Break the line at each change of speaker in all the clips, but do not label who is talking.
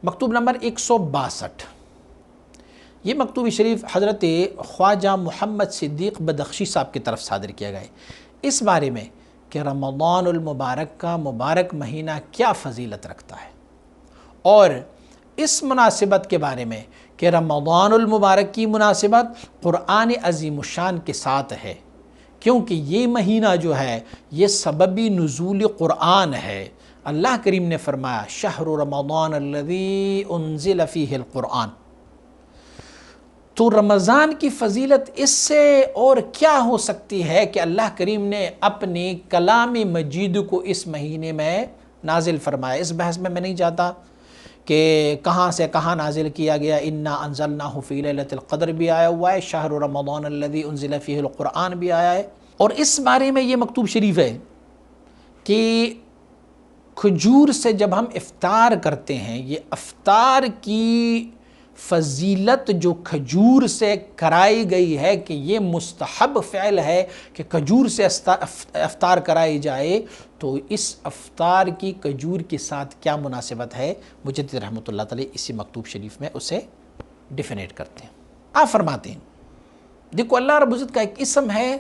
مکتوب نمبر 162، یہ مکتوب شریف حضرت خواجہ محمد صدیق بدخشی صاحب کی طرف صادر کیا گیا ہے، اس بارے میں کہ رمضان المبارک کا مبارک مہینہ کیا فضیلت رکھتا ہے، اور اس مناسبت کے بارے میں کہ رمضان المبارک کی مناسبت قرآن عظیم الشان کے ساتھ ہے، کیونکہ یہ مہینہ جو ہے یہ سببی نزول قرآن ہے۔ اللہ کریم نے فرمایا شہر رمضان الذی انزل فیہ القرآن، تو رمضان کی فضیلت اس سے اور کیا ہو سکتی ہے کہ اللہ کریم نے اپنی کلام مجید کو اس مہینے میں نازل فرمایا۔ اس بحث میں نہیں جاتا کہ کہاں سے کہاں نازل کیا گیا، انا انزلناہ فی لیلۃ القدر بھی آیا ہوا ہے، شہر رمضان الذی انزل فیہ القرآن بھی آیا ہے، اور اس بارے میں یہ مکتوب شریف ہے کہ کھجور سے جب ہم افطار کرتے ہیں، یہ افطار کی فضیلت جو کھجور سے کرائی گئی ہے کہ یہ مستحب فعل ہے کہ کھجور سے افطار کرائی جائے، تو اس افطار کی کھجور کے ساتھ کیا مناسبت ہے، مجدد رحمۃ اللہ تعالی اسی مکتوب شریف میں اسے ڈیفینیٹ کرتے ہیں۔ آپ فرماتے ہیں دیکھو اللہ رب العزت کا ایک اسم ہے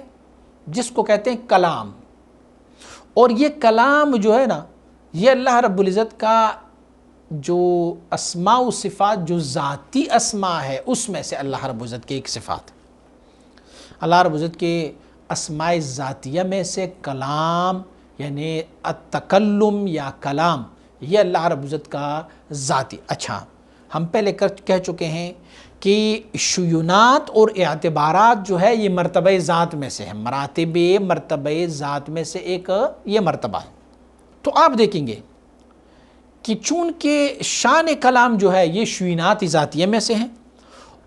جس کو کہتے ہیں کلام، اور یہ کلام جو ہے نا یہ اللہ رب العزت کا جو اسماء و صفات جو ذاتی اسماء ہے اس میں سے اللہ رب العزت کی ایک صفات، اللہ رب العزت کے اسماء ذاتیہ میں سے کلام یعنی التکلم یا کلام، یہ اللہ رب العزت کا ذاتی۔ اچھا ہم پہلے کہہ چکے ہیں کہ شیونات اور اعتبارات جو ہے یہ مرتبہ ذات میں سے ہے، مرتبہ ذات میں سے ایک یہ مرتبہ ہے۔ تو آپ دیکھیں گے کہ چونکہ شان کلام جو ہے یہ شیونات ذاتیہ میں سے ہیں،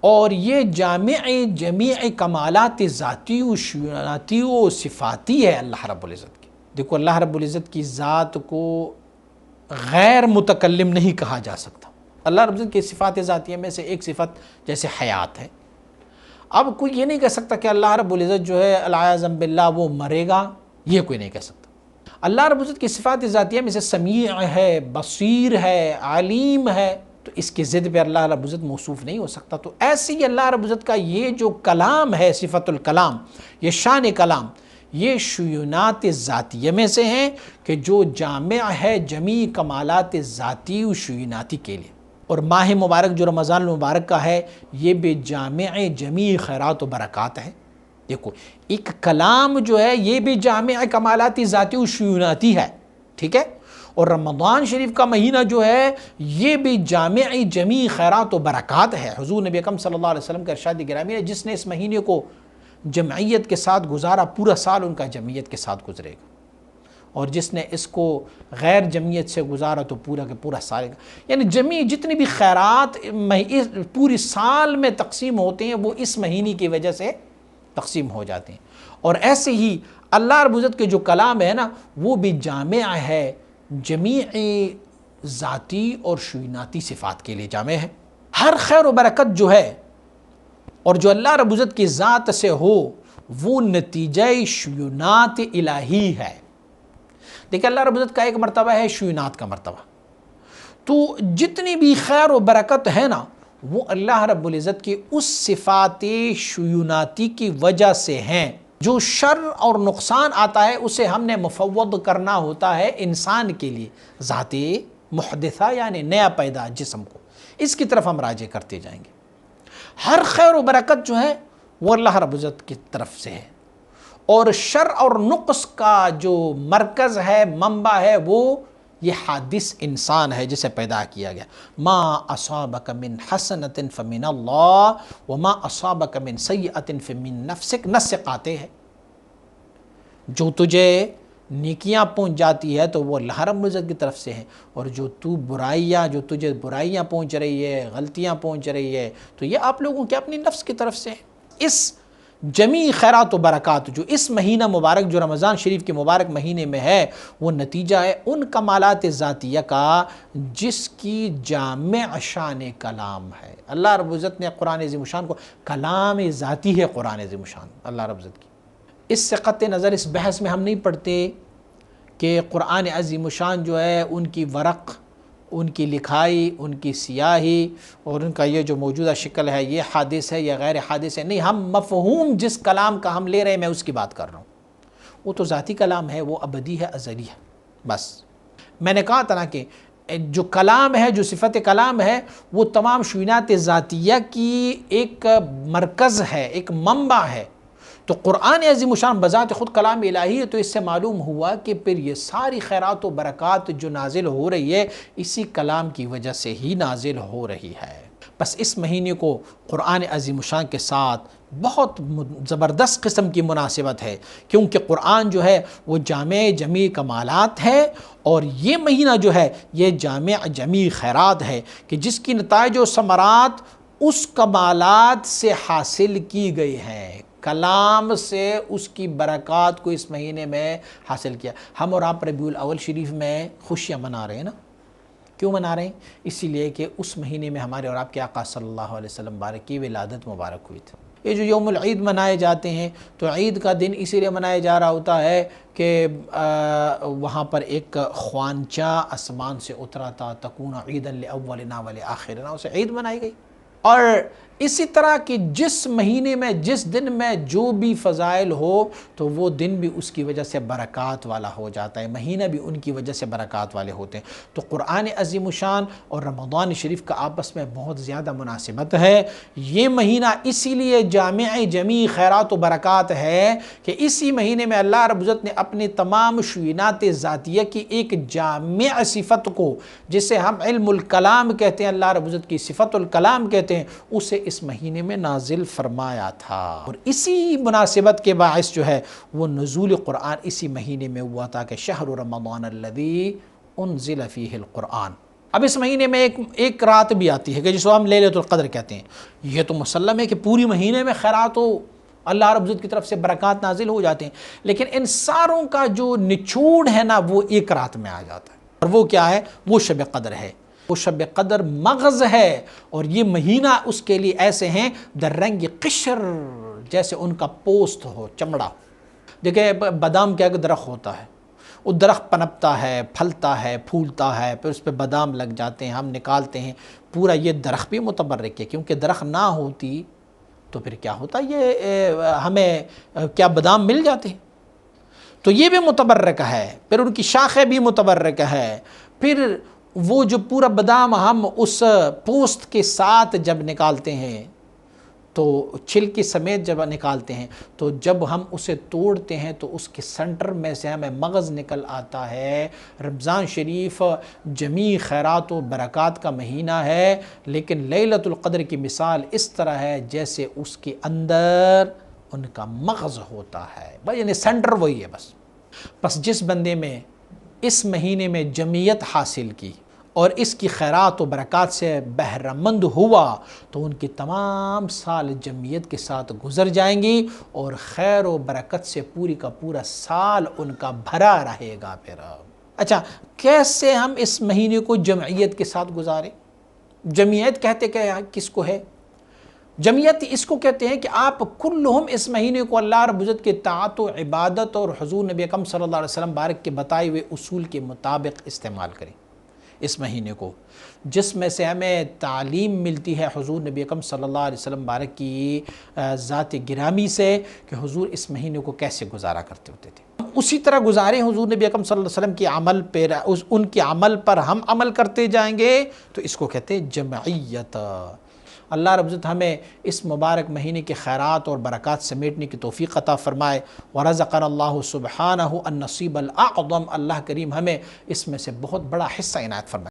اور یہ جامع جمیع کمالات ذاتی و شیوناتی و صفاتی ہے اللہ رب العزت کی۔ دیکھو اللہ رب العزت کی ذات کو غیر متکلم نہیں کہا جا سکتا۔ اللہ رب العزت کی صفات ذاتیہ میں سے ایک صفت جیسے حیات ہے، اب کوئی یہ نہیں کہہ سکتا کہ اللہ رب العزت جو ہے العیاذ باللہ وہ مرے گا، یہ کوئی نہیں کہہ سکتا۔ اللہ رب العزت کی صفات ذاتیہ میں سے سمیع ہے، بصیر ہے، علیم ہے، تو اس کی ضد پہ اللہ رب العزت موصوف نہیں ہو سکتا۔ تو ایسے ہی اللہ رب العزت کا یہ جو کلام ہے، صفت الکلام، یہ شان کلام، یہ شیونات ذاتیہ میں سے ہیں کہ جو جامع ہے جمیع کمالات ذاتی و شیوناتی کے لیے، اور ماہ مبارک جو رمضان المبارک کا ہے یہ بھی جامع جمیع خیرات و برکات ہے۔ دیکھو ایک کلام جو ہے یہ بھی جامع کمالاتی ذاتی و شیوناتی ہے، ٹھیک ہے، اور رمضان شریف کا مہینہ جو ہے یہ بھی جامع جمیع خیرات و برکات ہے۔ حضور نبی اکرم صلی اللہ علیہ وسلم کا ارشاد گرامی ہے جس نے اس مہینے کو جمعیت کے ساتھ گزارا پورا سال ان کا جمعیت کے ساتھ گزرے گا، اور جس نے اس کو غیر جمعیت سے گزارا تو پورا کے پورا سال گا، یعنی جمیع جتنی بھی خیرات پوری سال میں تقسیم ہوتے ہیں وہ اس مہینے کی وجہ سے تقسیم ہو جاتے ہیں۔ اور ایسے ہی اللہ رب العزت کے جو کلام ہے نا وہ بھی جامع ہے جمیع ذاتی اور شیوناتی صفات کے لیے جامع ہے۔ ہر خیر و برکت جو ہے اور جو اللہ رب العزت کی ذات سے ہو وہ نتیجہ شیونات الہی ہے۔ دیکھیں اللہ رب العزت کا ایک مرتبہ ہے شیونات کا مرتبہ، تو جتنی بھی خیر و برکت ہے نا وہ اللہ رب العزت کی اس صفات شیوناتی کی وجہ سے ہیں۔ جو شر اور نقصان آتا ہے اسے ہم نے مفوض کرنا ہوتا ہے انسان کے لیے، ذات محدثہ یعنی نیا پیدا جسم کو، اس کی طرف ہم راجع کرتے جائیں گے۔ ہر خیر و برکت جو ہے وہ اللہ رب العزت کی طرف سے ہے، اور شر اور نقص کا جو مرکز ہے، منبع ہے، وہ یہ حادث انسان ہے جسے پیدا کیا گیا۔ ما اصابک من حسنۃ فمن اللہ وما اصابک من سیئۃ فمن نفسک، نس سے قاطع ہے، جو تجھے نیکیاں پہنچ جاتی ہے تو وہ اللہ رب العزت کی طرف سے ہے، اور جو تجھے برائیاں پہنچ رہی ہے، غلطیاں پہنچ رہی ہے، تو یہ آپ لوگوں کے اپنی نفس کی طرف سے ہے۔ اس جمیع خیرات و برکات جو اس مہینہ مبارک جو رمضان شریف کے مبارک مہینے میں ہے وہ نتیجہ ہے ان کمالات ذاتیہ کا جس کی جامع شان کلام ہے۔ اللہ رب العزت نے قرآن عظیم الشان کو کلام ذاتی ہے، قرآن عظیم الشان اللہ رب العزت کی۔ اس سے قطع نظر اس بحث میں ہم نہیں پڑھتے کہ قرآن عظیم الشان جو ہے ان کی ورق ان کی لکھائی، ان کی سیاہی اور ان کا یہ جو موجودہ شکل ہے یہ حادث ہے یا غیر حادث ہے، نہیں، ہم مفہوم جس کلام کا ہم لے رہے ہیں میں اس کی بات کر رہا ہوں، وہ تو ذاتی کلام ہے، وہ ابدی ہے، ازلی ہے۔ بس میں نے کہا تھا نا کہ جو کلام ہے، جو صفت کلام ہے، وہ تمام شؤونات ذاتیہ کی ایک مرکز ہے، ایک منبع ہے۔ تو قرآن عظیم الشان بذات خود کلام الہی ہے، تو اس سے معلوم ہوا کہ پھر یہ ساری خیرات و برکات جو نازل ہو رہی ہے اسی کلام کی وجہ سے ہی نازل ہو رہی ہے۔ بس اس مہینے کو قرآن عظیم الشان کے ساتھ بہت زبردست قسم کی مناسبت ہے، کیونکہ قرآن جو ہے وہ جامع جمیع کمالات ہے، اور یہ مہینہ جو ہے یہ جامع جمیع خیرات ہے کہ جس کی نتائج و ثمرات اس کمالات سے حاصل کی گئی ہیں، کلام سے اس کی برکات کو اس مہینے میں حاصل کیا۔ ہم اور آپ ربیع الاول شریف میں خوشیاں منا رہے ہیں نا، کیوں منا رہے ہیں؟ اسی لیے کہ اس مہینے میں ہمارے اور آپ کے آقا صلی اللہ علیہ وسلم مبارک کی ولادت مبارک ہوئی تھی۔ یہ جو یوم العید منائے جاتے ہیں، تو عید کا دن اسی لیے منایا جا رہا ہوتا ہے کہ وہاں پر ایک خوانچہ آسمان سے اترا تھا، تکون عیدا لاولنا ولآخرنا، اسے عید منائی گئی۔ اور اسی طرح کہ جس مہینے میں جس دن میں جو بھی فضائل ہو تو وہ دن بھی اس کی وجہ سے برکات والا ہو جاتا ہے، مہینہ بھی ان کی وجہ سے برکات والے ہوتے ہیں۔ تو قرآن عظیم الشان اور رمضان شریف کا آپس میں بہت زیادہ مناسبت ہے۔ یہ مہینہ اسی لیے جامع جمیع خیرات و برکات ہے کہ اسی مہینے میں اللہ رب العزت نے اپنی تمام شؤونات ذاتیہ کی ایک جامع صفت کو، جسے ہم علم الکلام کہتے ہیں، اللہ رب العزت کی صفت الکلام کہتے ہیں، اسے اس مہینے میں نازل فرمایا تھا۔ اور اسی مناسبت کے باعث جو ہے وہ نزول قرآن اسی مہینے میں ہوا تھا کہ شہر رمضان الذی انزل فیہ القرآن۔ اب اس مہینے میں ایک رات بھی آتی ہے کہ جس کو ہم لیلۃ القدر کہتے ہیں۔ یہ تو مسلم ہے کہ پوری مہینے میں خیرات و اللہ رب العزت کی طرف سے برکات نازل ہو جاتے ہیں، لیکن ان ساروں کا جو نچوڑ ہے نا وہ ایک رات میں آ جاتا ہے، اور وہ کیا ہے؟ وہ شب قدر ہے۔ وہ شب قدر مغز ہے، اور یہ مہینہ اس کے لیے ایسے ہیں در رنگ قشر، جیسے ان کا پوست ہو، چمڑا۔ دیکھیں بادام کیا کہ درخت ہوتا ہے، وہ درخت پنپتا ہے، پھلتا ہے، پھولتا ہے، پھر اس پہ بادام لگ جاتے ہیں، ہم نکالتے ہیں، پورا یہ درخت بھی متبرک ہے، کیونکہ درخت نہ ہوتی تو پھر کیا ہوتا، یہ ہمیں کیا بادام مل جاتے ہیں؟ تو یہ بھی متبرک ہے، پھر ان کی شاخیں بھی متبرک ہے، پھر وہ جو پورا بادام ہم اس پوست کے ساتھ جب نکالتے ہیں تو چھلکی سمیت جب نکالتے ہیں تو جب ہم اسے توڑتے ہیں تو اس کے سنٹر میں سے ہمیں مغز نکل آتا ہے۔ رمضان شریف جمیع خیرات و برکات کا مہینہ ہے، لیکن لیلۃ القدر کی مثال اس طرح ہے جیسے اس کے اندر ان کا مغز ہوتا ہے، یعنی سنٹر وہی ہے۔ بس جس بندے میں اس مہینے میں جمعیت حاصل کی اور اس کی خیرات و برکات سے بہرہ مند ہوا تو ان کی تمام سال جمعیت کے ساتھ گزر جائیں گی، اور خیر و برکت سے پوری کا پورا سال ان کا بھرا رہے گا۔ پھر اچھا، کیسے ہم اس مہینے کو جمعیت کے ساتھ گزاریں؟ جمعیت کہتے کہ کس کو ہے؟ جمعیت اس کو کہتے ہیں کہ آپ کلہم اس مہینے کو اللہ رب العزت کے طاعت و عبادت اور حضور نبی اکرم صلی اللہ علیہ وسلم بارک کے بتائے ہوئے اصول کے مطابق استعمال کریں۔ اس مہینے کو جس میں سے ہمیں تعلیم ملتی ہے حضور نبی اکرم صلی اللہ علیہ وسلم بارک کی ذات گرامی سے کہ حضور اس مہینے کو کیسے گزارا کرتے ہوتے تھے، اسی طرح گزاریں حضور نبی اکرم صلی اللہ علیہ وسلم کی عمل پر، ان کے عمل پر ہم عمل کرتے جائیں گے تو اس کو کہتے ہیں جمعیت۔ اللہ رب العزت ہمیں اس مبارک مہینے کے خیرات اور برکات سمیٹنے کی توفیق عطا فرمائے۔ ورزقنا اللہ سبحانہ النصیب الاعظم، اللہ کریم ہمیں اس میں سے بہت بڑا حصہ عنایت فرمائے۔